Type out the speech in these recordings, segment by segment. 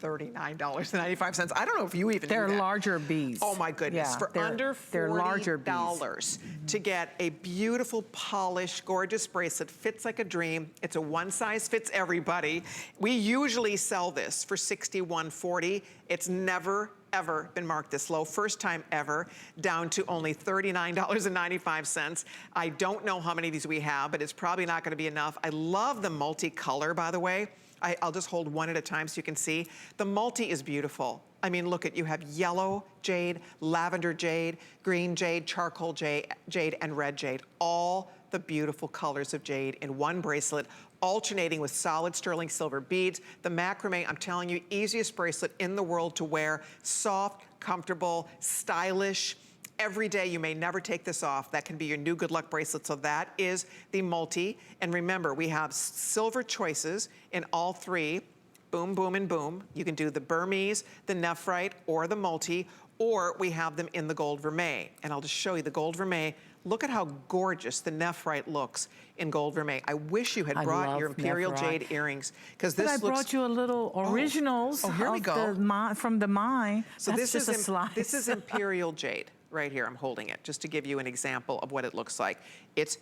$39.95. I don't know if you even They're knew that. larger beads. Oh my goodness, Yeah, for under $40 to get a beautiful, polished, gorgeous bracelet, fits like a dream. It's a one size fits everybody. We usually sell this for $61.40. It's never ever been marked this low, first time ever, down to only $39.95. I don't know how many of these we have, but it's probably not gonna be enough. I love the multicolor, by the way. I'll just hold one at a time so you can see. The multi is beautiful. I mean, look at, you have yellow jade, lavender jade, green jade, charcoal jade, and red jade. All the beautiful colors of jade in one bracelet, alternating with solid sterling silver beads. The macrame, I'm telling you, easiest bracelet in the world to wear. Soft, comfortable, stylish. Every day, you may never take this off. That can be your new good luck bracelet. So that is the multi. And remember, we have silver choices in all three. Boom, boom, and boom. You can do the Burmese, the Nephrite, or the multi, or we have them in the gold vermeil. And I'll just show you the gold vermeil. Look at how gorgeous the Nephrite looks in gold vermeil. I wish you had brought your Imperial Jade earrings, because this looks... But I brought you a little originals here we go. From the mine. So this is a slice. This is Imperial Jade. Right here, I'm holding it, just to give you an example of what it looks like. It's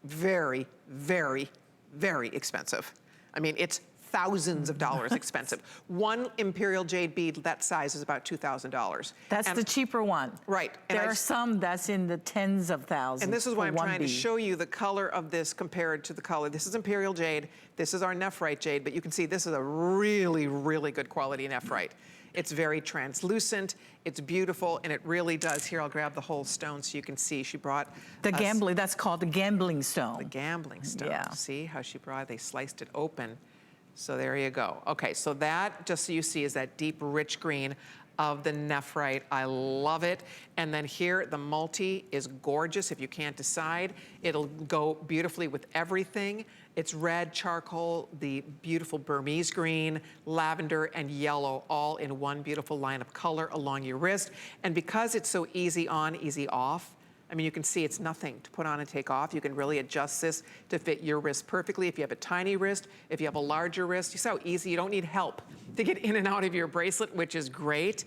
very, very, very expensive. I mean, it's thousands of dollars expensive. One Imperial Jade bead that size is about $2,000. That's the cheaper one. Right. And there are some that's in the tens of thousands. And this is why I'm trying to show you the color of this compared to the color. This is Imperial Jade, this is our Nephrite Jade, but you can see this is a really, really good quality Nephrite. It's very translucent, it's beautiful, and it really does. Here, I'll grab the whole stone so you can see. She brought the gambling, that's called the gambling stone. The gambling stone. Yeah. See how she brought, they sliced it open. So there you go. Okay, so that, just so you see, is that deep, rich green of the Nephrite. I love it. And then here, the multi is gorgeous. If you can't decide, it'll go beautifully with everything. It's red, charcoal, the beautiful Burmese green, lavender, and yellow, all in one beautiful line of color along your wrist. And because it's so easy on, easy off, I mean, you can see it's nothing to put on and take off. You can really adjust this to fit your wrist perfectly. If you have a tiny wrist, if you have a larger wrist, you see how easy, you don't need help to get in and out of your bracelet, which is great.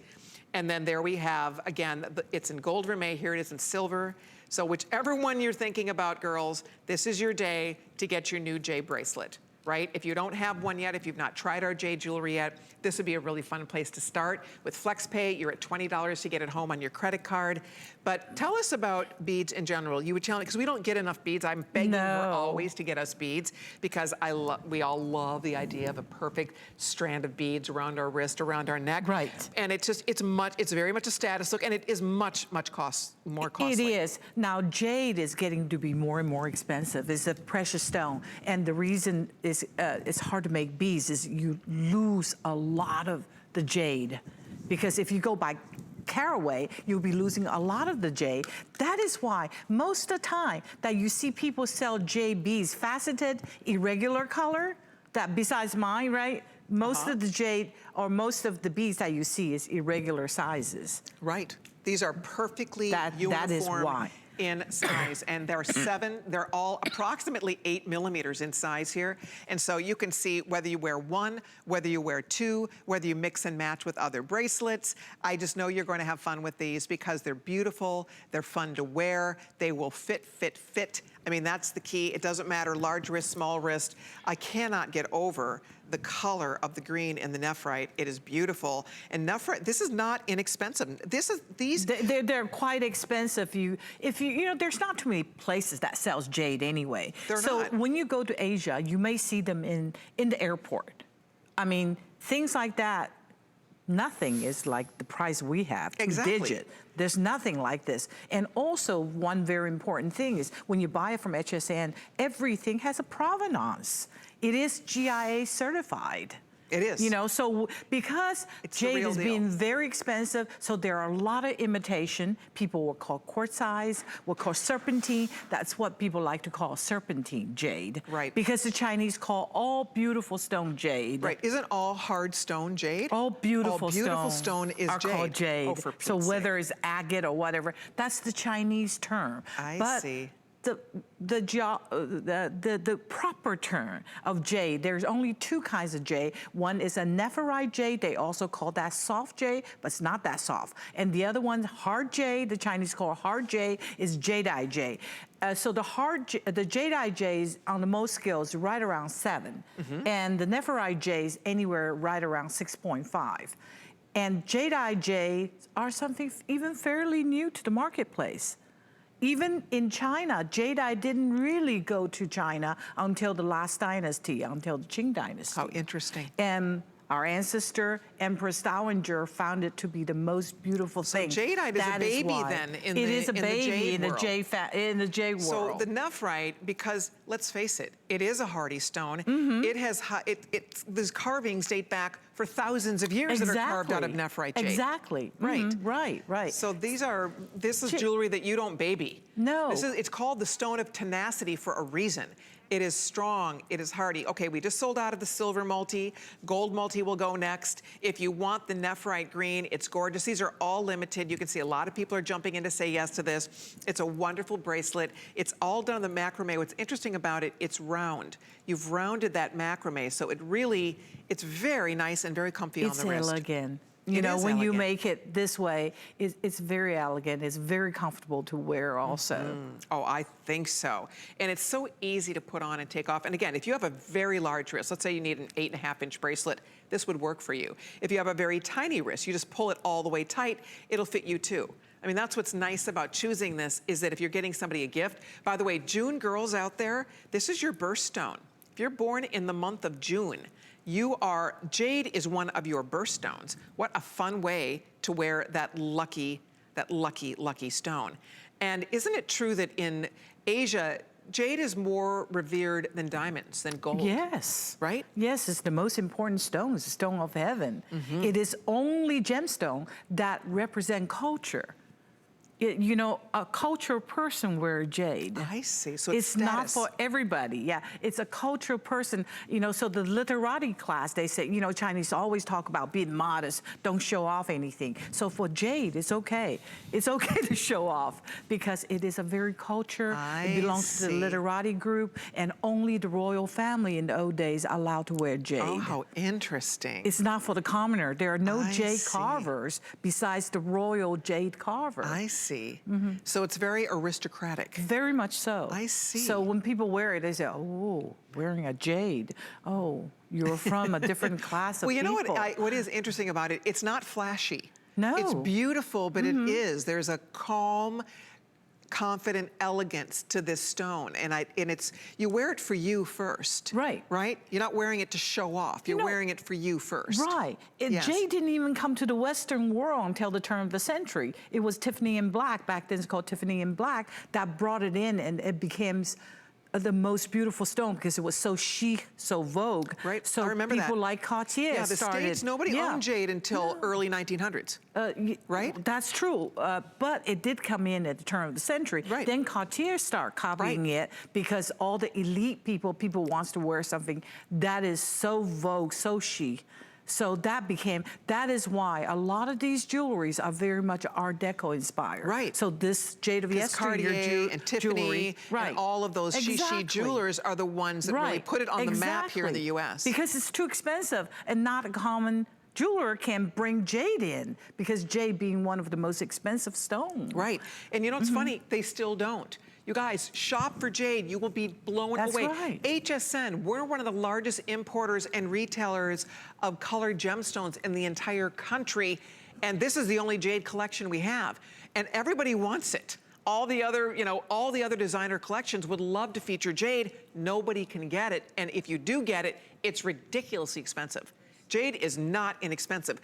And then there we have, again, it's in gold vermeil, here it is in silver. So whichever one you're thinking about, girls, this is your day to get your new jade bracelet, right? If you don't have one yet, if you've not tried our jade jewelry yet, this would be a really fun place to start. With FlexPay, you're at $20 to get it home on your credit card. But tell us about beads in general. You would tell me, because we don't get enough beads. I'm begging her always to get us beads, because we all love the idea of a perfect strand of beads around our wrist, around our neck. Right. And it's very much a status look, and it is much more costly. It is. Now, jade is getting to be more and more expensive. It's a precious stone. And the reason is it's hard to make beads is you lose a lot of the jade. Because if you go by caraway, you'll be losing a lot of the jade. That is why most of the time that you see people sell jade beads, faceted, irregular color, that besides mine, right? Most of the jade, or most of the beads that you see is irregular sizes. Right. These are perfectly uniform. That is why. In size, and there are 7, they're all approximately 8 millimeters in size here. And so you can see whether you wear 1, whether you wear 2, whether you mix and match with other bracelets. I just know you're going to have fun with these because they're beautiful, they're fun to wear, they will fit. I mean, that's the key. It doesn't matter, large wrist, small wrist. I cannot get over the color of the green in the Nephrite. It is beautiful. And Nephrite, this is not inexpensive. They're quite expensive. If you know, there's not too many places that sells jade anyway. So when you go to Asia, you may see them in the airport. I mean, things like that. Nothing is like the price we have, digit. There's nothing like this. And also, one very important thing is when you buy it from HSN, everything has a provenance. It is GIA certified. It is. You know, so because jade is being very expensive, so there are a lot of imitation. People will call quartz, will call serpentine. That's what people like to call serpentine jade. Right. Because the Chinese call all beautiful stone jade. Right. Isn't all hard stone jade? All beautiful stone is are jade. Called jade. Oh, for Pete's so whether sake. it's agate or whatever, that's the Chinese term. I see. the proper term of jade. There's only two kinds of jade. One is a nephrite jade. They also call that soft jade, but it's not that soft. And the other one, hard jade, the Chinese call hard jade, is Jade jade. So the Jade jades on the most scales right around 7, and the nephrite jades anywhere right around 6.5. And Jade jades are something even fairly new to the marketplace. Even in China, Jade didn't really go to China until the last dynasty, until the Qing dynasty. How interesting. And our ancestor, Empress Dowager, found it to be the most beautiful thing. So jadeite is a baby then in the jade world. So the nephrite, because let's face it, it is a hardy stone. It has these carvings date back for thousands of years that are carved out of nephrite jade. Exactly. Right. So this is jewelry that you don't baby. No. It's called the stone of tenacity for a reason. It is strong, it is hardy. Okay, we just sold out of the silver multi. Gold multi will go next. If you want the nephrite green, it's gorgeous. These are all limited. You can see a lot of people are jumping in to say yes to this. It's a wonderful bracelet. It's all done on the macrame. What's interesting about it, it's round. You've rounded that macrame, so it's very nice and very comfy on the wrist. It's elegant. You know, when you make it this way, it's very elegant. It's very comfortable to wear also. Oh, I think so. And it's so easy to put on and take off. And again, if you have a very large wrist, let's say you need an 8.5-inch bracelet, this would work for you. If you have a very tiny wrist, you just pull it all the way tight, it'll fit you too. I mean, that's what's nice about choosing this, is that if you're getting somebody a gift, by the way, June girls out there, this is your birthstone. If you're born in the month of June, jade is one of your birthstones. What a fun way to wear that lucky stone. And isn't it true that in Asia, jade is more revered than diamonds, than gold? Yes. Right? Yes, it's the most important stone. It's the stone of heaven. It is only gemstone that represent culture. You know, a cultural person wears jade. I see, so it's not for everybody. Yeah, it's a cultural person. You know, so the literati class, they say, you know, Chinese always talk about being modest, don't show off anything. So for jade, it's okay. It's okay to show off because it is a very culture. It belongs to the literati group, and only the royal family in the old days are allowed to wear jade. Oh, how interesting. It's not for the commoner. There are no jade carvers besides the royal jade carver. I see. So it's very aristocratic. Very much so. I see. So when people wear it, they say, oh, wearing a jade. Oh, you're from a different class of people. Well, you know what is interesting about it? It's not flashy. No. It's beautiful, but it is. There's a calm, confident elegance to this stone, and you wear it for you first. Right. Right? You're not wearing it to show off. You're wearing it for you first. Right. Jade didn't even come to the Western world until the turn of the century. It was Tiffany and Black, back then it's called Tiffany and Black, that brought it in, and it became the most beautiful stone because it was so chic, so vogue. Right, so I remember that. People like Cartier the started. States, nobody owned jade until early 1900s, right? That's true, but it did come in at the turn of the century. Right. Then Cartier started copying it because all the elite people wants to wear something that is so vogue, so chic. So that is why a lot of these jewelries are very much Art Deco inspired. Right. So this Jade of Yesteryear Cartier and Tiffany and all of those shishi jewelers are the ones that really put it on the map here in the U.S. Because it's too expensive and not a common jeweler can bring jade in, because jade being one of the most expensive stones. Right. And you know what's funny? They still don't. You guys, shop for jade. You will be blown away. That's right. HSN, we're one of the largest importers and retailers of colored gemstones in the entire country. And this is the only jade collection we have. And everybody wants it. All the other designer collections would love to feature jade. Nobody can get it. And if you do get it, it's ridiculously expensive. Jade is not inexpensive.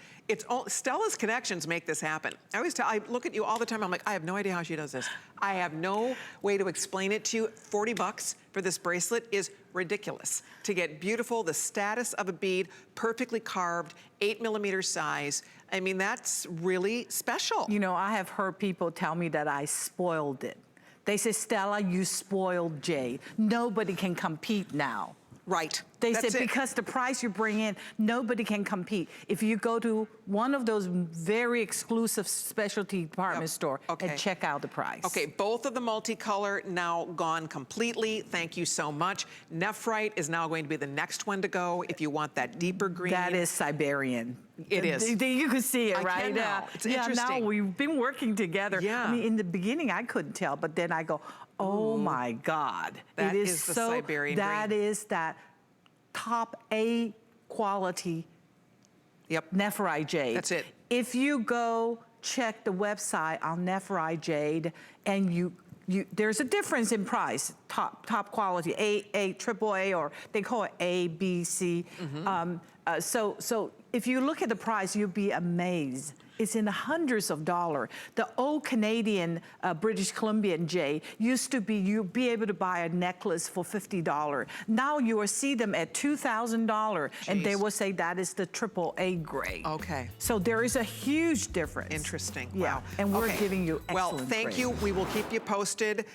Stella's connections make this happen. I look at you all the time, I'm like, I have no idea how she does this. I have no way to explain it to you. 40 bucks for this bracelet is ridiculous. To get beautiful, the status of a bead, perfectly carved, 8mm size. I mean, that's really special. You know, I have heard people tell me that I spoiled it. They say, Stella, you spoiled jade. Nobody can compete now. Right. They That's said it. because the price you bring in, nobody can compete. If you go to one of those very exclusive specialty department store and check out the price. Okay, both of the multicolor now gone completely. Thank you so much. Nephrite is now going to be the next one to go if you want that deeper green. That is Siberian. It is. You can see it, I right? can now. It's yeah, interesting. now we've been working together. Yeah. I mean, in the beginning, I couldn't tell, but then I go, oh my God. That it is is the so, Siberian that green. is that top A quality Nephrite Jade. That's it. If you go check the website on Nephrite Jade and you there's a difference in price, top quality, A, triple A, or they call it A, B, C. So if you look at the price, you'll be amazed. It's in the hundreds of dollars. The old Canadian British Columbian jade used to be, you'd be able to buy a necklace for $50. Now you will see them at $2,000, and they will say that is the triple A grade. Okay. So there is a huge difference. Interesting. Yeah, Wow. and we're giving you excellent Well, thank grade. you. We will keep you posted.